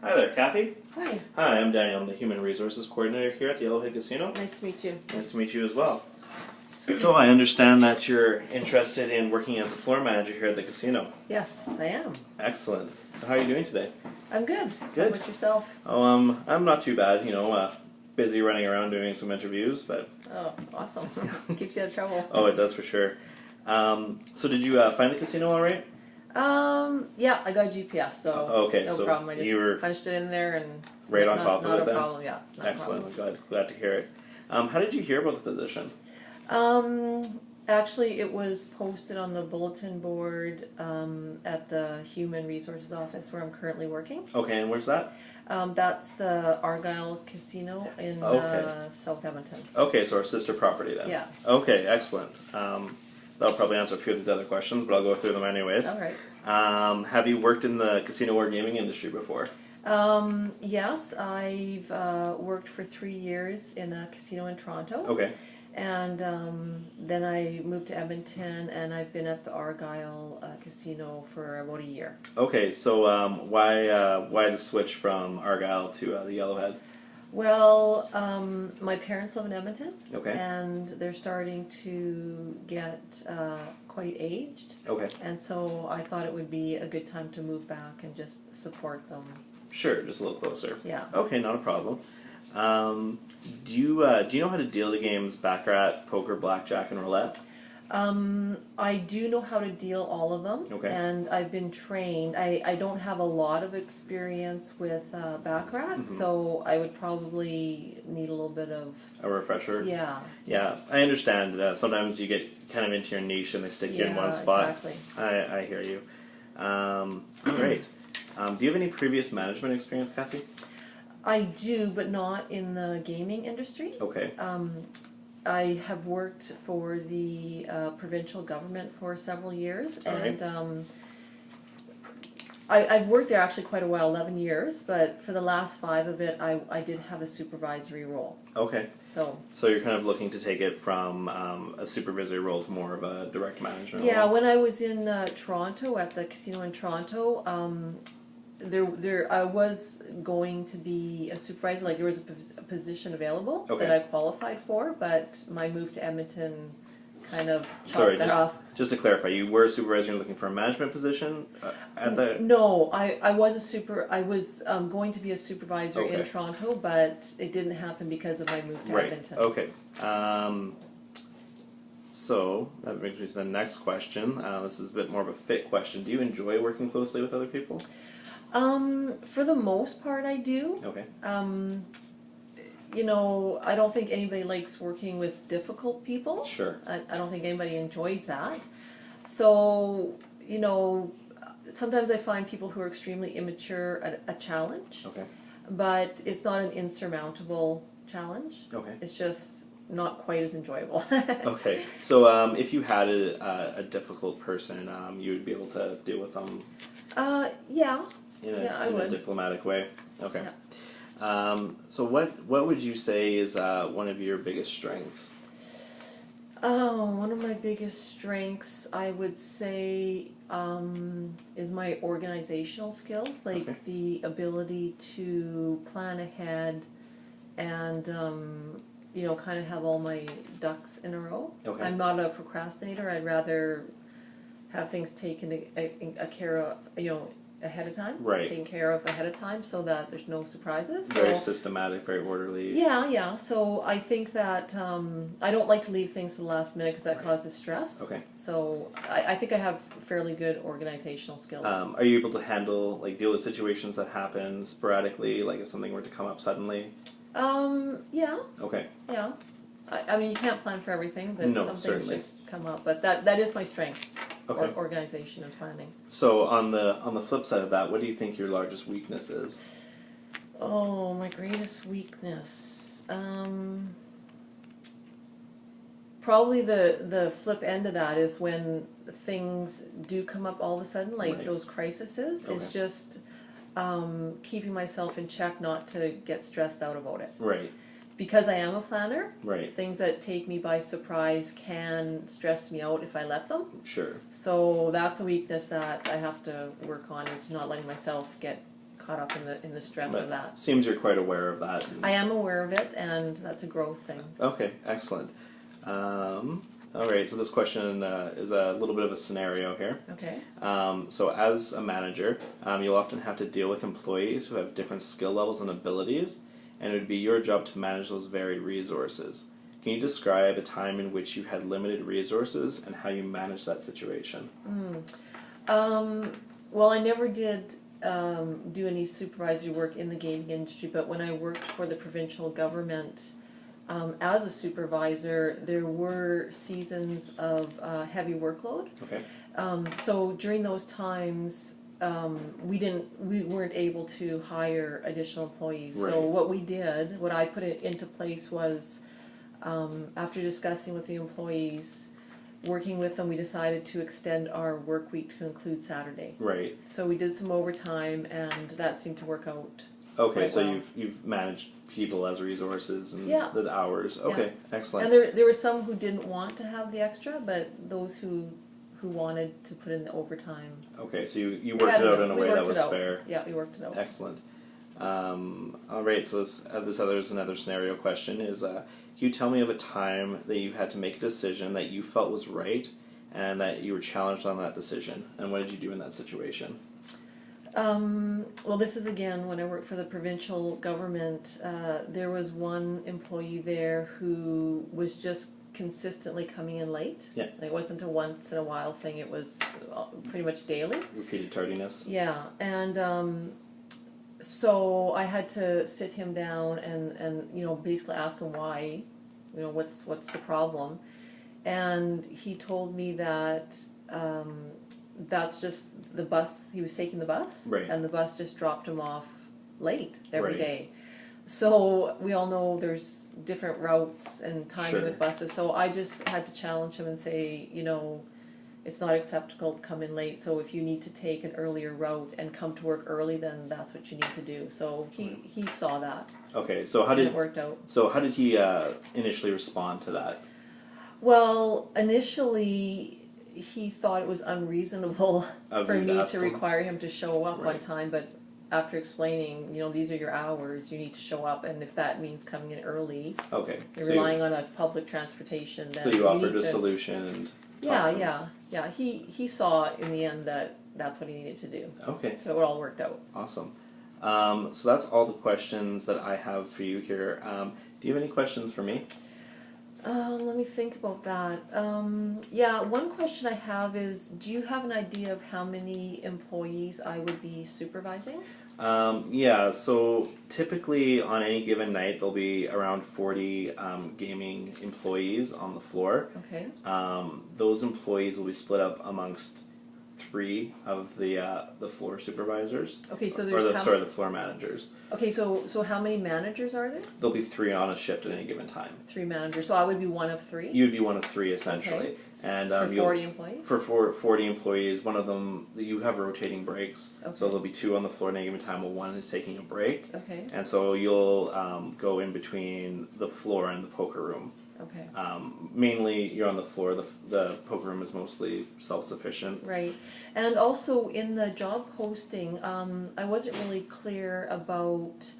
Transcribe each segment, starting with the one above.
Hi there, Kathy. Hi. Hi, I'm Daniel. I'm the Human Resources Coordinator here at the Yellowhead Casino. Nice to meet you. Nice to meet you as well. So I understand that you're interested in working as a floor manager here at the casino. Yes, I am. Excellent. So how are you doing today? I'm good. Good. How about yourself? Oh, I'm not too bad. Busy running around doing some interviews, but Oh, awesome. Keeps you out of trouble. oh, it does for sure. So did you find the casino all right? Yeah, I got a GPS, so Okay, no so problem. I just you were punched it in there and right on top of it not a then? problem. Yeah, not a Excellent. problem. Glad to hear it. How did you hear about the position? Actually, it was posted on the bulletin board at the Human Resources Office where I'm currently working. Okay, and where's that? That's the Argyle Casino in Okay. South Edmonton. Okay, so our sister property then. Yeah. Okay, excellent. That'll probably answer a few of these other questions, but I'll go through them anyways. All right. Have you worked in the casino or gaming industry before? Yes, I've worked for 3 years in a casino in Toronto. Okay. And then I moved to Edmonton, and I've been at the Argyle Casino for about a year. Okay, so why the switch from Argyle to the Yellowhead? Well, my parents live in Edmonton, Okay. and they're starting to get quite aged. Okay. And so I thought it would be a good time to move back and just support them. Sure, just a little closer. Yeah. Okay, not a problem. Do you know how to deal the games baccarat, poker, blackjack, and roulette? I do know how to deal all of them, Okay. and I've been trained. I don't have a lot of experience with baccarat, so I would probably need a little bit of... A refresher? Yeah. Yeah, I understand. Sometimes you get kind of into your niche and they stick you in one spot. Exactly. I hear you. Great. Do you have any previous management experience, Kathy? I do, but not in the gaming industry. Okay. I have worked for the provincial government for several years, All right. and I've worked there actually quite a while, 11 years, but for the last 5 of it, I did have a supervisory role. Okay. So you're kind of looking to take it from a supervisory role to more of a direct management yeah, role? when I was in Toronto, at the casino in Toronto, I was going to be a supervisor, like there was a position available Okay. that I qualified for, but my move to Edmonton kind of Sorry, topped that off. just to clarify, you were a supervisor and looking for a management position at the... No, I was going to be a supervisor in Okay. Toronto, but it didn't happen because of my move to Right, Edmonton. okay. So, that brings me to the next question. This is a bit more of a fit question. Do you enjoy working closely with other people? For the most part, I do. Okay. I don't think anybody likes working with difficult people. Sure. I don't think anybody enjoys that. So, sometimes I find people who are extremely immature a challenge, Okay. but it's not an insurmountable challenge. Okay. It's just not quite as enjoyable. Okay. So, if you had a difficult person, you would be able to deal with them Yeah. in I a would. diplomatic way? Okay. Yeah. So what would you say is one of your biggest strengths? Oh, one of my biggest strengths, I would say, is my organizational skills, like Okay. the ability to plan ahead and, kind of have all my ducks in a row. Okay. I'm not a procrastinator. I'd rather have things taken care of, ahead of time. Right. Taken care of ahead of time so that there's no surprises. Very So, systematic, very orderly. yeah. So I think that I don't like to leave things to the last minute because that Right. causes stress. Okay. So I think I have fairly good organizational skills. Are you able to deal with situations that happen sporadically, like if something were to come up suddenly? Yeah. Okay. I mean, you can't plan for everything, but No, some things certainly. just come up. But that is my strength, Okay. organization and planning. So on the flip side of that, what do you think your largest weakness is? Oh, my greatest weakness. Probably the flip end of that is when things do come up all of a sudden, like Right. those crises, Okay. is just keeping myself in check not to get stressed out about it. Right. Because I am a planner, Right. things that take me by surprise can stress me out if I let them. Sure. So that's a weakness that I have to work on, is not letting myself get caught up in the stress But of that. seems you're quite aware of that. I am aware of it, and that's a growth thing. Okay, excellent. All right, so this question is a little bit of a scenario here. Okay. So as a manager, you'll often have to deal with employees who have different skill levels and abilities, and it would be your job to manage those varied resources. Can you describe a time in which you had limited resources and how you managed that situation? Well, I never did do any supervisory work in the gaming industry, but when I worked for the provincial government as a supervisor, there were seasons of heavy workload. Okay. So during those times, we weren't able to hire additional employees. Right. So what I put it into place was, after discussing with the employees, working with them, we decided to extend our work week to include Saturday. Right. So we did some overtime, and that seemed to work out. Okay, Quite so well. you've managed people as resources and Yeah. the hours. Okay, excellent. And there were some who didn't want to have the extra, but those who wanted to put in the overtime. Okay, so you worked it out in a way that was fair. Yeah, we worked it out. Excellent. All right, so there's another scenario question is, can you tell me of a time that you had to make a decision that you felt was right and that you were challenged on that decision, and what did you do in that situation? Well, this is again when I worked for the provincial government. There was one employee there who was just consistently coming in late. Yeah. It wasn't a once in a while thing. It was pretty much daily. Repeated tardiness? Yeah, and so I had to sit him down and basically ask him why, what's the problem, and he told me that that's just the bus. He was taking the bus, Right. and the bus just dropped him off late every Right. day. So we all know there's different routes and timing Sure. with buses. So I just had to challenge him and say, it's not acceptable to come in late. So if you need to take an earlier route and come to work early, then that's what you need to do. So he saw that. Okay, so how And did it worked out. he initially respond to that? Well, initially he thought it was unreasonable Of for you me ask to him? require him to show up on Right. time, but after explaining, these are your hours, you need to show up, and if that means coming in early, Okay, you're so relying on a public transportation, then so you offered need a to, solution and Yeah, talked to him. yeah. He saw in the end that that's what he needed to do. Okay, So it all worked out. awesome. So that's all the questions that I have for you here. Do you have any questions for me? Let me think about that. Yeah, one question I have is, do you have an idea of how many employees I would be supervising? Yeah, so typically on any given night there'll be around 40 gaming employees on the floor. Okay. Those employees will be split up amongst 3 of the floor supervisors. Okay, so Or there's the floor managers. Okay, so how many managers are there? There'll be 3 on a shift at any given time. 3 managers. So I would be one of 3 You'd be one of 3 essentially. Okay. And for you'll- 40 employees. For 40 employees, one of them, you have rotating breaks. Okay. So there'll be 2 on the floor at any given time while one is taking a break. Okay. And so you'll go in between the floor and the poker room. Okay. Mainly you're on the floor, the poker room is mostly self-sufficient. Right. And also in the job posting, I wasn't really clear about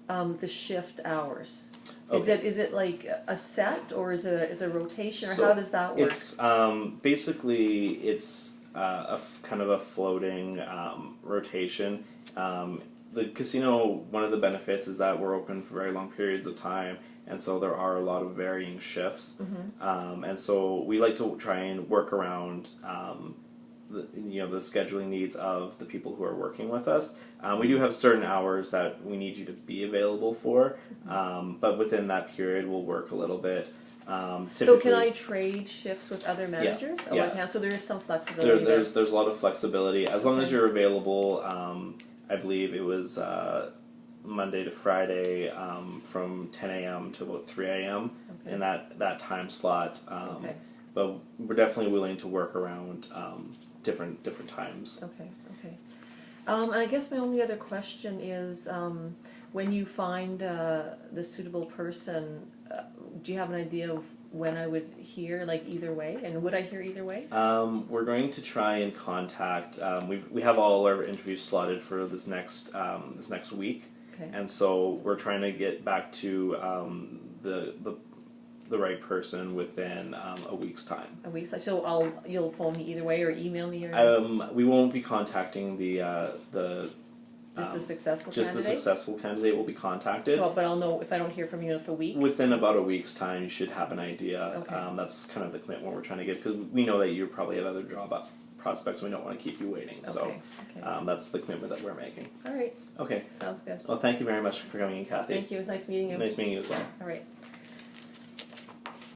the shift hours. Okay. Is it like a set, or is it a rotation, or So how does that work? It's basically it's kind of a floating rotation. The casino, one of the benefits is that we're open for very long periods of time, and so there are a lot of varying shifts. And so we like to try and work around the scheduling needs of the people who are working with us. We do have certain hours that we need you to be available for, but within that period we'll work a little bit. So can I trade shifts with other managers? Oh, yeah. I can. So there is some flexibility there's a lot of flexibility as long as Okay. you're available. I believe it was Monday to Friday from 10 a.m. to about 3 a.m. Okay. in that time slot. Okay. But we're definitely willing to work around different times. Okay. And I guess my only other question is, when you find the suitable person, do you have an idea of when I would hear, like, either way, and would I hear either way? We're going to try and contact. We have all our interviews slotted for this next week, Okay. and so we're trying to get back to the right person within a week's time. A week. So you'll phone me either way or email me, or We won't be contacting the just the successful just candidate. the successful candidate will be contacted. So, but I'll know if I don't hear from you in a week. Within about a week's time, you should have an idea. Okay. That's kind of the commitment we're trying to get, because we know that you probably have other job prospects. We don't want to keep you waiting. So Okay. that's the commitment that we're making. All right. Okay. Sounds good. Well, thank you very much for coming in, Kathy. Thank you. It was nice meeting you. Nice meeting you as well. All right.